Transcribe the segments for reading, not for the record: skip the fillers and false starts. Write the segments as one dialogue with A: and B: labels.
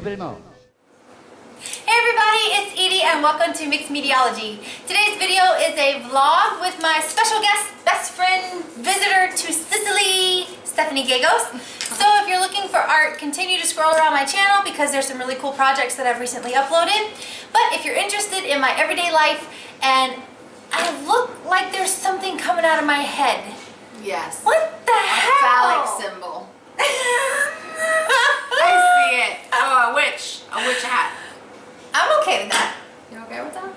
A: They know.
B: Hey everybody, it's Edie and welcome to Mixed Mediology. Today's video is a vlog with my special guest, best friend, visitor to Sicily, Stephanie Gagos. So if you're looking for art, continue to scroll around my channel because there's some really cool projects that I've recently uploaded. But if you're interested in my everyday life and I look like there's something coming out of my head.
C: Yes.
B: What the hell?
C: A phallic symbol. I see it. Oh, a witch hat.
B: I'm okay with that.
C: You okay with that?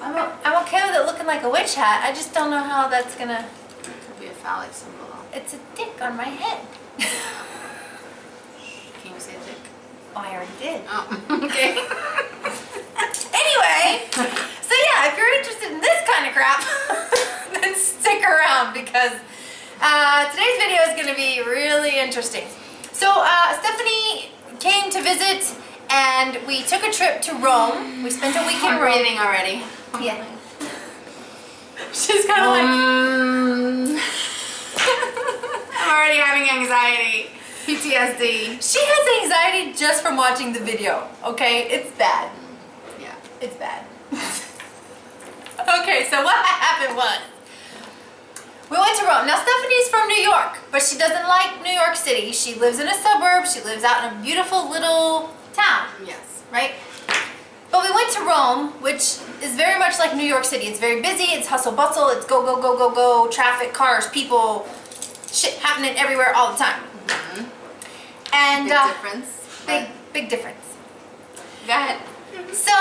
B: I'm okay with it looking like a witch hat. I just don't know how that's gonna...
C: Could be a phallic symbol though.
B: It's a dick on my head.
C: Can you say dick?
B: Oh, I already did.
C: Oh, okay.
B: Anyway, so yeah, if you're interested in this kind of crap, then stick around because today's video is going to be really interesting. So Stephanie came to visit and we took a trip to Rome. We spent a week in
C: I'm
B: Rome.
C: breathing already.
B: Yeah. She's kind of like...
C: I'm already having anxiety. PTSD.
B: She has anxiety just from watching the video, okay? It's bad.
C: Yeah.
B: It's bad. Okay, so what happened was, we went to Rome. Now Stephanie's from New York, but she doesn't like New York City. She lives in a suburb. She lives out in a beautiful little town.
C: Yes.
B: Right? But we went to Rome, which is very much like New York City. It's very busy. It's hustle bustle. It's go, go, go, go, go. Traffic, cars, people, shit happening everywhere all the time.
C: Mm-hmm.
B: And
C: big difference.
B: Big difference.
C: Go ahead.
B: So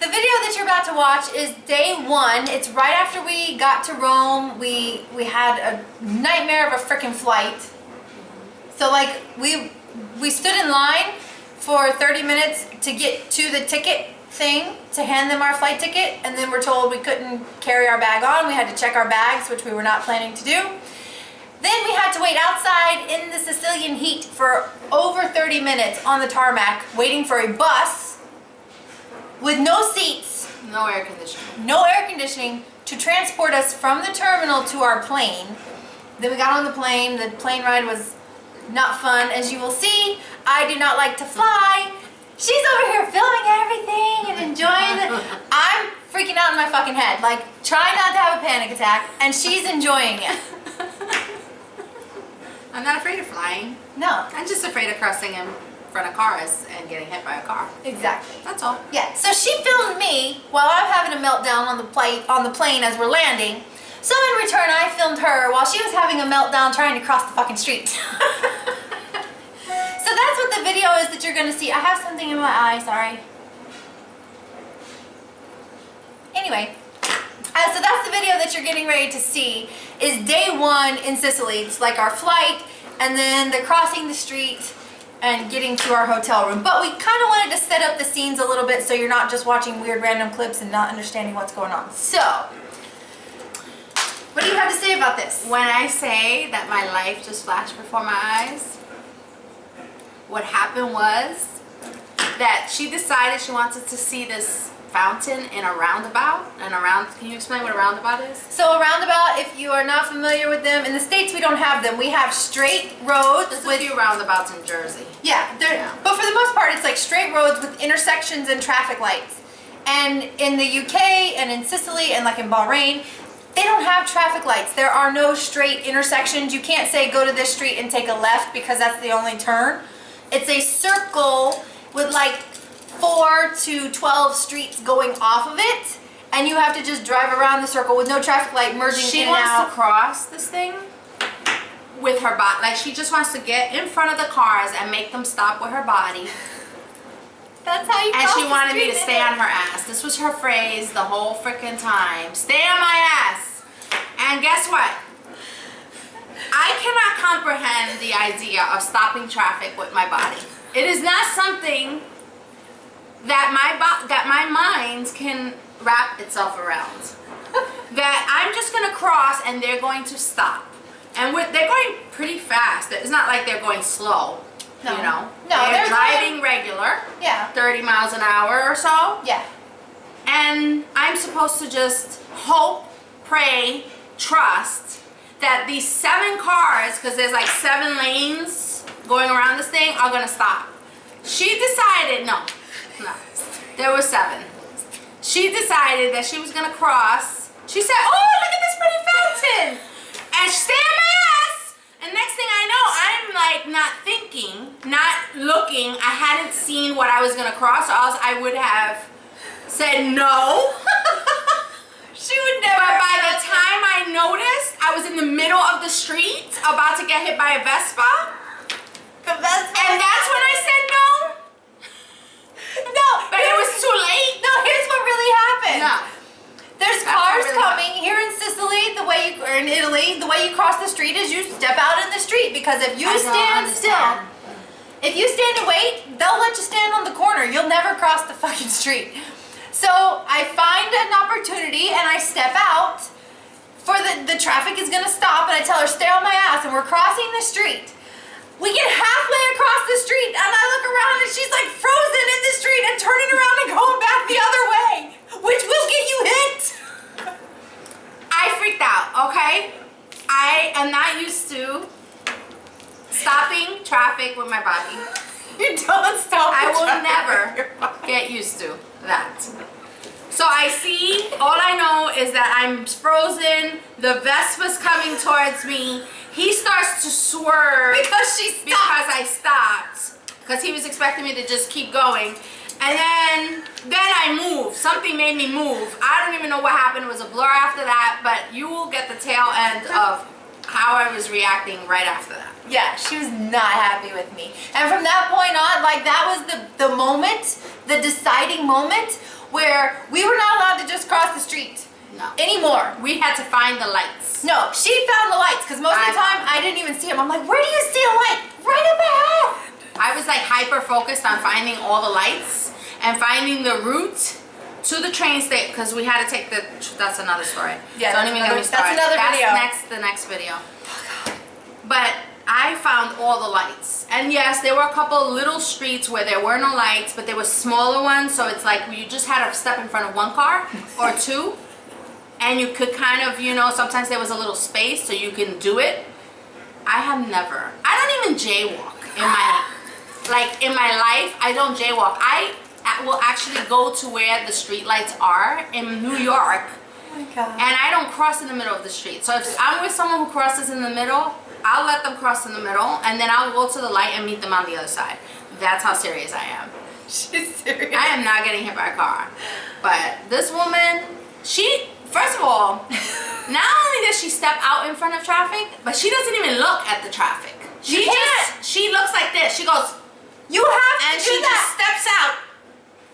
B: the video that you're about to watch is day one. It's right after we got to Rome. We had a nightmare of a freaking flight. So like we stood in line for 30 minutes to get to the ticket thing to hand them our flight ticket, and then we're told we couldn't carry our bag on. We had to check our bags, which we were not planning to do. Then we had to wait outside in the Sicilian heat for over 30 minutes on the tarmac, waiting for a bus with no seats,
C: No air conditioning.
B: no air conditioning, to transport us from the terminal to our plane. Then we got on the plane. The plane ride was not fun. As you will see, I do not like to fly. She's over here filming everything and enjoying it. I'm freaking out in my fucking head, like trying not to have a panic attack, and she's enjoying it.
C: I'm not afraid of flying.
B: No.
C: I'm just afraid of crossing in front of cars and getting hit by a car.
B: Exactly.
C: That's all.
B: Yeah, so she filmed me while I'm having a meltdown on the plane as we're landing. So in return, I filmed her while she was having a meltdown trying to cross the fucking street. So that's what the video is that you're gonna see. I have something in my eye, sorry. Anyway, so that's the video that you're getting ready to see, is day one in Sicily. It's like our flight, and then the crossing the street, and getting to our hotel room. But we kind of wanted to set up the scenes a little bit so you're not just watching weird random clips and not understanding what's going on. So, what do you have to say about this?
C: When I say that my life just flashed before my eyes, what happened was that she decided she wanted to see this fountain in a roundabout. Can you explain what a roundabout is?
B: So a roundabout, if you are not familiar with them, in the States we don't have them. We have straight roads.
C: There's
B: with
C: a few roundabouts in Jersey.
B: Yeah, but for the most part it's like straight roads with intersections and traffic lights. And in the UK and in Sicily and like in Bahrain, they don't have traffic lights. There are no straight intersections. You can't say go to this street and take a left because that's the only turn. It's a circle with like 4 to 12 streets going off of it, and you have to just drive around the circle with no traffic light merging
C: She
B: in and
C: wants
B: out.
C: to cross this thing with her body. Like she just wants to get in front of the cars and make them stop with her body.
B: That's how you
C: And
B: cross
C: she
B: the
C: wanted me
B: street,
C: to
B: isn't
C: stay
B: it?
C: on her ass. This was her phrase the whole freaking time. Stay on my ass. And guess what? I cannot comprehend the idea of stopping traffic with my body. It is not something that my mind can wrap itself around. That I'm just gonna cross and they're going to stop. And they're going pretty fast. It's not like they're going slow.
B: No.
C: You know?
B: No,
C: they're driving
B: going...
C: regular.
B: Yeah.
C: 30 miles an hour or so.
B: Yeah.
C: And I'm supposed to just hope, pray, trust that these 7 cars, because there's like 7 lanes going around this thing, are gonna stop. She decided, no, there were 7. She decided that she was gonna cross. She said, oh, look at this pretty fountain. And she stayed on my ass. And next thing I know, I'm like not thinking, not looking. I hadn't seen what I was gonna cross, or else I would have said no.
B: She would never.
C: But by the time I noticed, I was in the middle of the street about to get hit by a Vespa.
B: The Vespa.
C: And that's when I said no.
B: No,
C: But it was too late.
B: No, here's what really happened.
C: No.
B: There's
C: That's
B: cars
C: what really
B: coming here in Sicily. The way or in Italy, the way you cross the street is you step out in the street, because if you stand still, if you stand and wait, they'll let you stand on the corner. You'll never cross the fucking street. So I find an opportunity and I step out. For the traffic is gonna stop, and I tell her stay on my ass, and we're crossing the street. We get halfway across the street, and I look around, and she's like frozen in the street and turning around and going back the other way, which will get you hit.
C: I freaked out, okay? I am not used to stopping traffic with my body.
B: You don't stop.
C: I
B: the
C: will
B: traffic
C: never
B: with your body.
C: get used to that. So I see, all I know is that I'm frozen, the Vespa's coming towards me. He starts to swerve
B: Because she stopped.
C: because I stopped. Because he was expecting me to just keep going. And then I moved. Something made me move. I don't even know what happened. It was a blur after that, but you will get the tail end of how I was reacting right after that.
B: Yeah, she was not happy with me. And from that point on, like that was the moment, the deciding moment where we were not allowed to just cross the street anymore.
C: We had to find the lights.
B: No, she found the lights, because most of the time I didn't even see them. I'm like, where do you see a light? Right up ahead.
C: I was like hyper focused on finding all the lights and finding the route to the train station, because we had to take the, that's another story.
B: Yeah,
C: don't even get me started.
B: that's another video.
C: The next video. But I found all the lights. And yes, there were a couple little streets where there were no lights, but there were smaller ones, so it's like you just had to step in front of one car or two, and you could kind of, you know, sometimes there was a little space so you can do it. I have never, I don't even jaywalk in my life. I don't jaywalk. I will actually go to where the street lights are in New York.
B: Oh my God.
C: And I don't cross in the middle of the street. So if I'm with someone who crosses in the middle, I'll let them cross in the middle, and then I'll go to the light and meet them on the other side. That's how serious I am.
B: She's serious.
C: I am not getting hit by a car. But this woman, she, first of all, not only does she step out in front of traffic, but she doesn't even look at the traffic. She looks like this. She goes,
B: you have to
C: and
B: do
C: she
B: that.
C: just steps out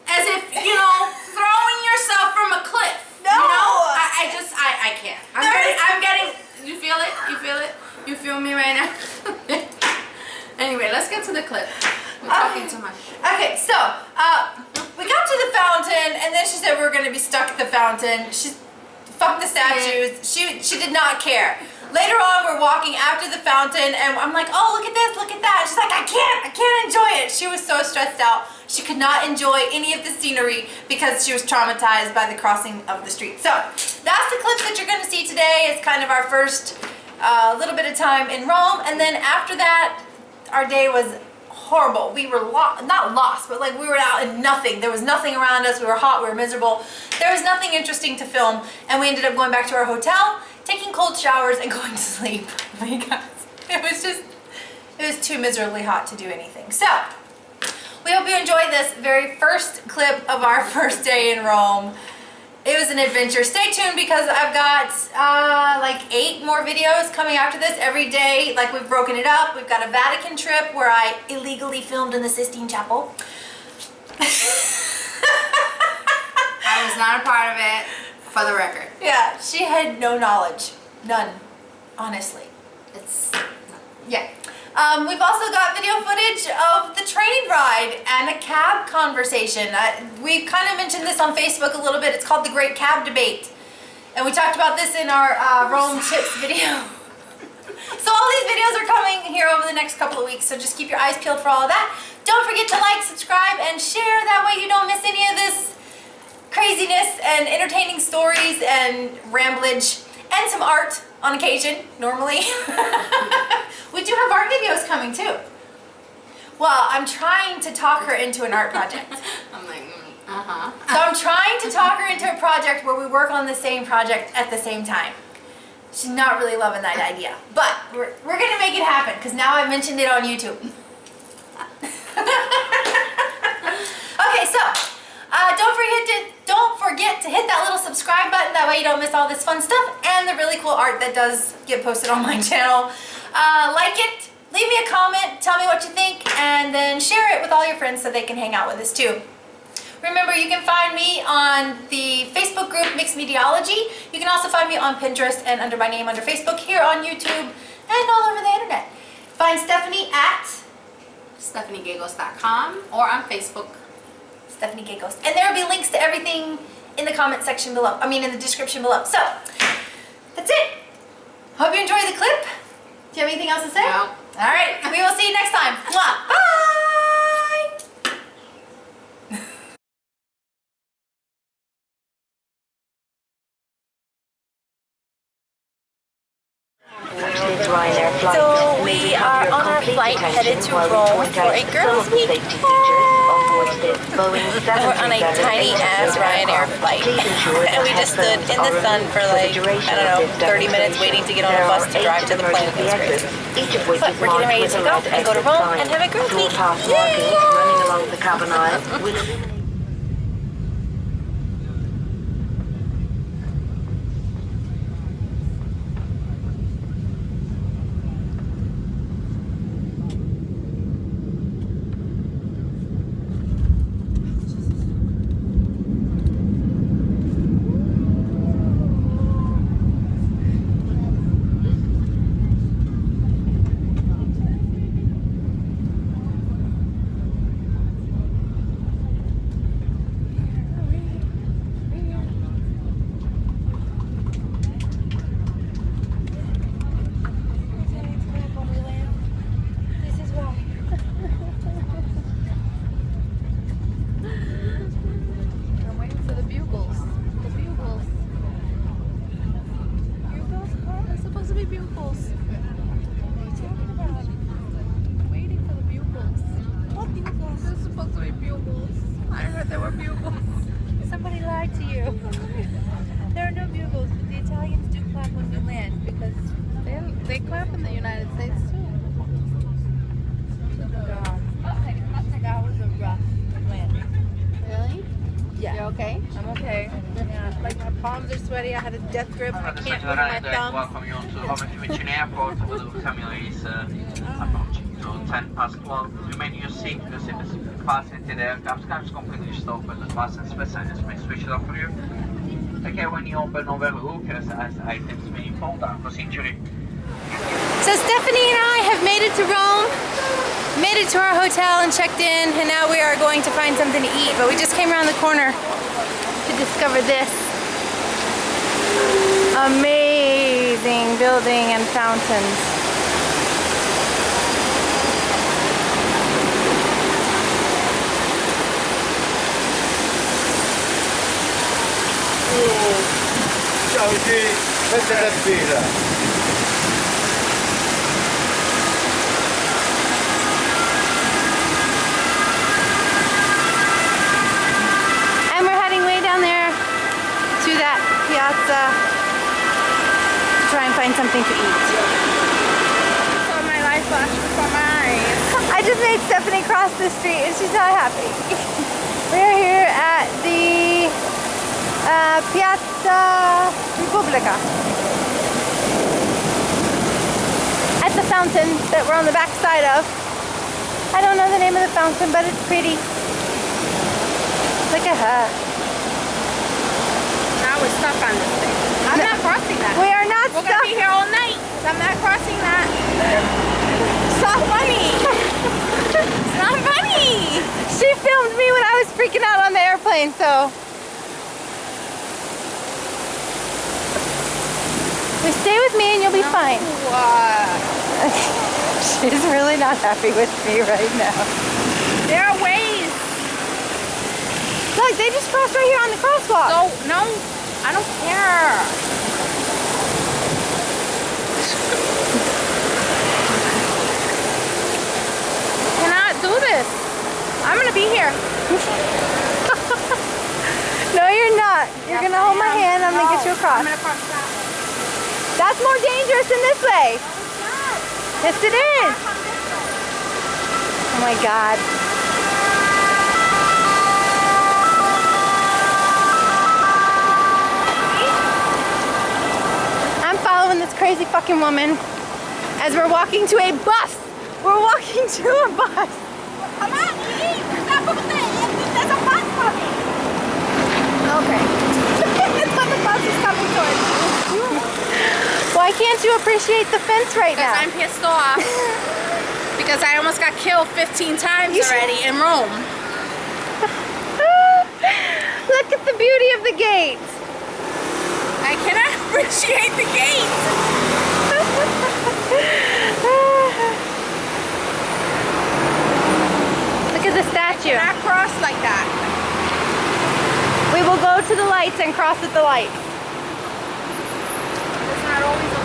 C: as if, you know, throwing yourself from a cliff.
B: No.
C: You know? I can't. I'm getting, you feel it? You feel it? You feel me right now? Anyway, let's get to the clip. We're talking too much.
B: Okay, so we got to the fountain, and then she said we were going to be stuck at the fountain. She fucked the statues. She did not care. Later on, we're walking after the fountain, and I'm like, oh, look at this, look at that. She's like, I can't enjoy it. She was so stressed out. She could not enjoy any of the scenery because she was traumatized by the crossing of the street. So that's the clip that you're going to see today. It's kind of our first little bit of time in Rome, and then after that, our day was horrible. We were not lost, but like we were out in nothing. There was nothing around us. We were hot. We were miserable. There was nothing interesting to film, and we ended up going back to our hotel, taking cold showers, and going to sleep. Oh my God, it was too miserably hot to do anything. So we hope you enjoyed this very first clip of our first day in Rome. It was an adventure. Stay tuned, because I've got like 8 more videos coming after this every day. Like, we've broken it up. We've got a Vatican trip where I illegally filmed in the Sistine Chapel.
C: I was not a part of it, for the record.
B: Yeah, she had no knowledge. None. Honestly. Yeah. We've also got video footage of the train ride and a cab conversation. We kind of mentioned this on Facebook a little bit. It's called the Great Cab Debate. And we talked about this in our Rome Tips video. So all these videos are coming here over the next couple of weeks, so just keep your eyes peeled for all of that. Don't forget to like, subscribe, and share. That way you don't miss any of this craziness and entertaining stories and ramblage and some art on occasion, normally. We do have art videos coming too. Well, I'm trying to talk her into an art project.
C: I'm like, uh-huh.
B: So I'm trying to talk her into a project where we work on the same project at the same time. She's not really loving that idea, but we're gonna make it happen because now I mentioned it on YouTube. Okay, so don't forget to hit that little subscribe button. That way you don't miss all this fun stuff and the really cool art that does get posted on my channel. Like it, leave me a comment, tell me what you think, and then share it with all your friends so they can hang out with us too. Remember, you can find me on the Facebook group Mixed Mediology. You can also find me on Pinterest and under my name under Facebook, here on YouTube, and all over the internet. Find Stephanie at
C: StephanieGagos.com or on Facebook.
B: Stephanie Gagos. And there will be links to everything in the comment section below. I mean, in the description below. So, that's it. Hope you enjoyed the clip. Do you have anything else to say?
C: No.
B: All right. We will see you next time. Mwah. Bye.
A: So we are on our flight headed to Rome for a girls' week. We're on a tiny ass Ryanair flight, and we just stood in the sun for like, I don't know, 30 minutes waiting to get on a bus to drive to the plane. It was crazy. But we're getting ready to go and go to Rome and have a girls' week. Yay! Somebody lied to you. There are no bugles, but the Italians do clap when we land because they clap in the United States too. God. That was a rough landing.
C: Really?
B: Yeah.
C: You okay?
B: I'm okay. Yeah. Like my palms are sweaty. I had a death grip. I can't move my thumbs.
D: Welcome you to Hovensvicini Airport. The family is approaching to 10 past 12. Remain in your seat. Your seat is fastened to the aircraft. Cabs completely stop and the fastest passengers may switch it off for you. Okay, when you open over hook as items may fall down for century.
B: So Stephanie and I have made it to Rome, made it to our hotel and checked in, and now we are going to find something to eat. But we just came around the corner to discover this amazing building and fountains.
E: Ciao G, questa è la fila.
B: And we're heading way down there to that piazza to try and find something to eat.
C: So my life flashed before my eyes.
B: I just made Stephanie cross the street and she's not happy. We're here at the Piazza Repubblica. At the fountain that we're on the back side of. I don't know the name of the fountain, but it's pretty. Look at her.
C: Now we're stuck on this thing. I'm not crossing that.
B: We are not
C: We're
B: stuck.
C: gonna be here all night. I'm not crossing that. It's not funny. It's not funny.
B: She filmed me when I was freaking out on the airplane, so. Just stay with me and you'll be fine.
C: What?
B: She's really not happy with me right now.
C: There are ways.
B: Look, they just crossed right here on the crosswalk.
C: No, I don't care. You cannot do
B: this. I'm gonna be here. No, you're not. You're gonna hold my hand. I'm gonna get you across.
C: I'm gonna cross that.
B: That's more dangerous than this way. Yes, it is. Oh my God. I'm following this crazy fucking woman as we're walking to a bus. We're walking to a bus.
C: Come on, Edie. Stop over there. There's a bus coming.
B: Okay.
C: It's when the bus is coming towards you.
B: Why can't you appreciate the fence right
C: Because
B: now?
C: I'm pissed off. Because I almost got killed 15 times already in Rome.
B: Look at the beauty of the gate.
C: I cannot appreciate the gate.
B: Look at the statue.
C: Cannot cross like that.
B: We will go to the lights and cross at the lights.
C: It's not always